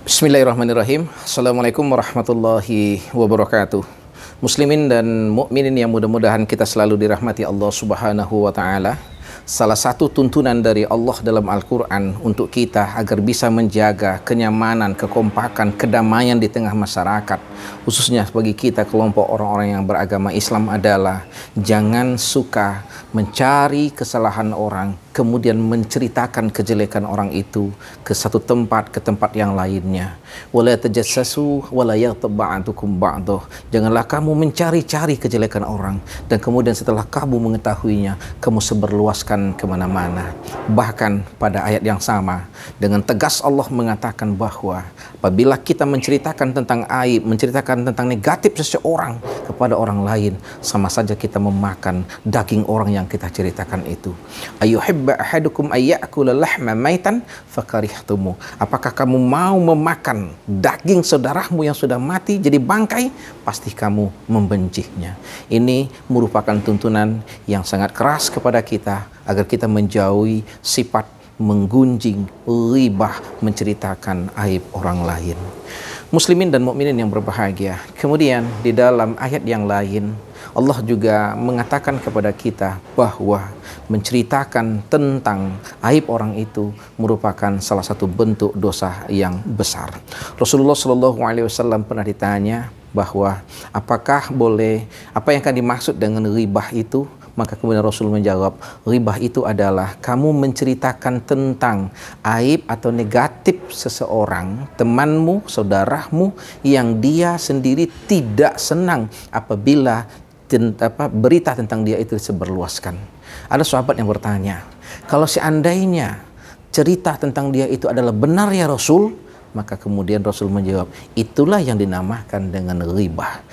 Bismillahirrahmanirrahim. Assalamualaikum warahmatullahi wabarakatuh. Muslimin dan mukminin yang mudah-mudahan kita selalu dirahmati Allah Subhanahu wa taala. Salah satu tuntunan dari Allah dalam Al-Quran untuk kita agar bisa menjaga kenyamanan, kekompakan, kedamaian di tengah masyarakat, khususnya bagi kita kelompok orang-orang yang beragama Islam, adalah jangan suka mencari kesalahan orang kemudian menceritakan kejelekan orang itu ke satu tempat, ke tempat yang lainnya. Wala tajassasu wala yaghtab ba'dukum ba'dah. Janganlah kamu mencari-cari kejelekan orang dan kemudian setelah kamu mengetahuinya kamu sebarluaskan kemana-mana. Bahkan pada ayat yang sama dengan tegas Allah mengatakan bahwa apabila kita menceritakan tentang aib, menceritakan tentang negatif seseorang kepada orang lain, sama saja kita memakan daging orang yang kita ceritakan itu. Ayuhibba ahadukum ayyakula lahma maitan fakarihtumu. Apakah kamu mau memakan daging saudaramu yang sudah mati jadi bangkai? Pasti kamu membencinya. Ini merupakan tuntunan yang sangat keras kepada kita agar kita menjauhi sifat menggunjing, ghibah, menceritakan aib orang lain. Muslimin dan mukminin yang berbahagia. Kemudian di dalam ayat yang lain Allah juga mengatakan kepada kita bahwa menceritakan tentang aib orang itu merupakan salah satu bentuk dosa yang besar. Rasulullah SAW pernah ditanya bahwa apakah boleh, apa yang akan dimaksud dengan ghibah itu? Maka kemudian Rasul menjawab, ghibah itu adalah kamu menceritakan tentang aib atau negatif seseorang, temanmu, saudaramu, yang dia sendiri tidak senang apabila berita tentang dia itu disebarluaskan. Ada sahabat yang bertanya, kalau seandainya cerita tentang dia itu adalah benar ya Rasul? Maka kemudian Rasul menjawab, itulah yang dinamakan dengan ghibah.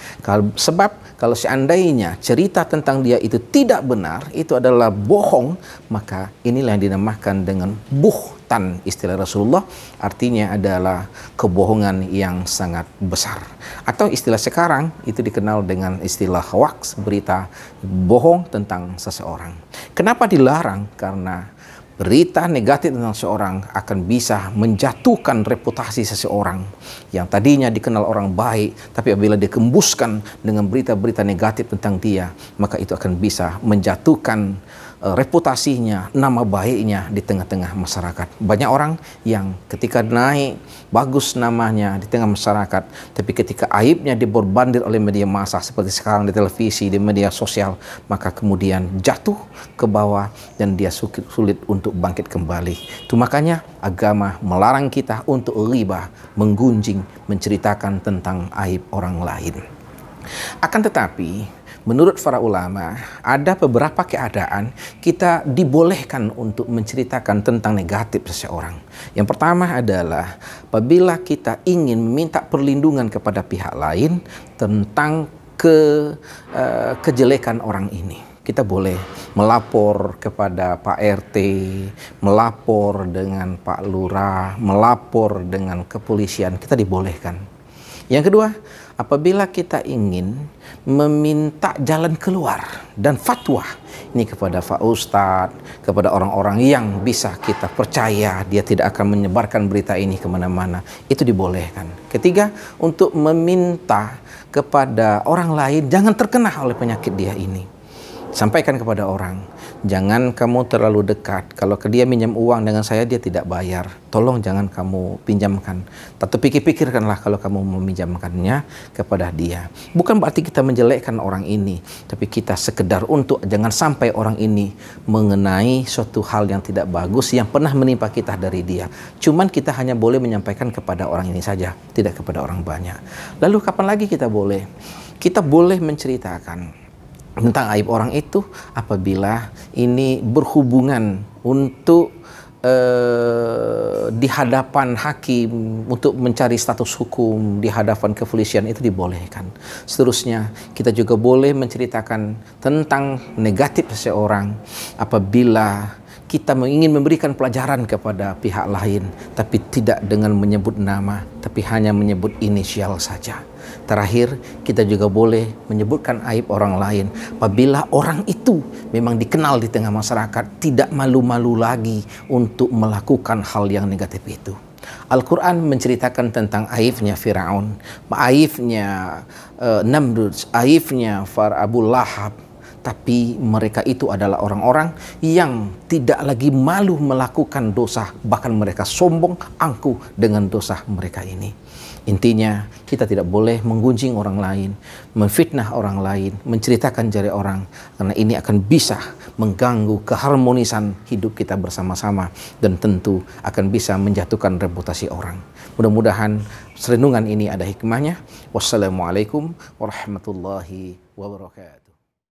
Sebab kalau seandainya cerita tentang dia itu tidak benar, itu adalah bohong, maka inilah yang dinamakan dengan buhtan. Istilah Rasulullah artinya adalah kebohongan yang sangat besar. Atau istilah sekarang itu dikenal dengan istilah hoax, berita bohong tentang seseorang. Kenapa dilarang? Karena berita negatif tentang seseorang akan bisa menjatuhkan reputasi seseorang yang tadinya dikenal orang baik, tapi apabila dikembuskan dengan berita-berita negatif tentang dia, maka itu akan bisa menjatuhkan reputasinya, nama baiknya di tengah-tengah masyarakat. Banyak orang yang ketika naik bagus namanya di tengah masyarakat, tapi ketika aibnya diborbandir oleh media massa seperti sekarang di televisi, di media sosial, maka kemudian jatuh ke bawah dan dia sulit untuk bangkit kembali. Itu makanya agama melarang kita untuk ghibah, menggunjing, menceritakan tentang aib orang lain. Akan tetapi menurut para ulama, ada beberapa keadaan kita dibolehkan untuk menceritakan tentang negatif seseorang. Yang pertama adalah apabila kita ingin meminta perlindungan kepada pihak lain tentang kejelekan orang ini. Kita boleh melapor kepada Pak RT, melapor dengan Pak Lurah, melapor dengan kepolisian, kita dibolehkan. Yang kedua, apabila kita ingin meminta jalan keluar dan fatwa ini kepada Pak Ustadz, kepada orang-orang yang bisa kita percaya dia tidak akan menyebarkan berita ini kemana-mana, itu dibolehkan. Ketiga, untuk meminta kepada orang lain jangan terkena oleh penyakit dia ini. Sampaikan kepada orang, jangan kamu terlalu dekat. Kalau dia minjam uang dengan saya dia tidak bayar, tolong jangan kamu pinjamkan. Tapi pikir-pikirkanlah kalau kamu meminjamkannya kepada dia. Bukan berarti kita menjelekkan orang ini, tapi kita sekedar untuk jangan sampai orang ini mengenai suatu hal yang tidak bagus yang pernah menimpa kita dari dia. Cuman kita hanya boleh menyampaikan kepada orang ini saja, tidak kepada orang banyak. Lalu kapan lagi kita boleh? Kita boleh menceritakan tentang aib orang itu apabila ini berhubungan untuk di hadapan hakim untuk mencari status hukum, di hadapan kepolisian, itu dibolehkan. Seterusnya kita juga boleh menceritakan tentang negatif seseorang apabila kita ingin memberikan pelajaran kepada pihak lain, tapi tidak dengan menyebut nama, tapi hanya menyebut inisial saja. Terakhir, kita juga boleh menyebutkan aib orang lain apabila orang itu memang dikenal di tengah masyarakat, tidak malu-malu lagi untuk melakukan hal yang negatif itu. Al-Quran menceritakan tentang aibnya Fir'aun, aibnya Namrud, aibnya Abu Lahab. Tapi mereka itu adalah orang-orang yang tidak lagi malu melakukan dosa. Bahkan mereka sombong, angkuh dengan dosa mereka ini. Intinya, kita tidak boleh menggunjing orang lain, memfitnah orang lain, menceritakan jari orang. Karena ini akan bisa mengganggu keharmonisan hidup kita bersama-sama. Dan tentu akan bisa menjatuhkan reputasi orang. Mudah-mudahan renungan ini ada hikmahnya. Wassalamualaikum warahmatullahi wabarakatuh.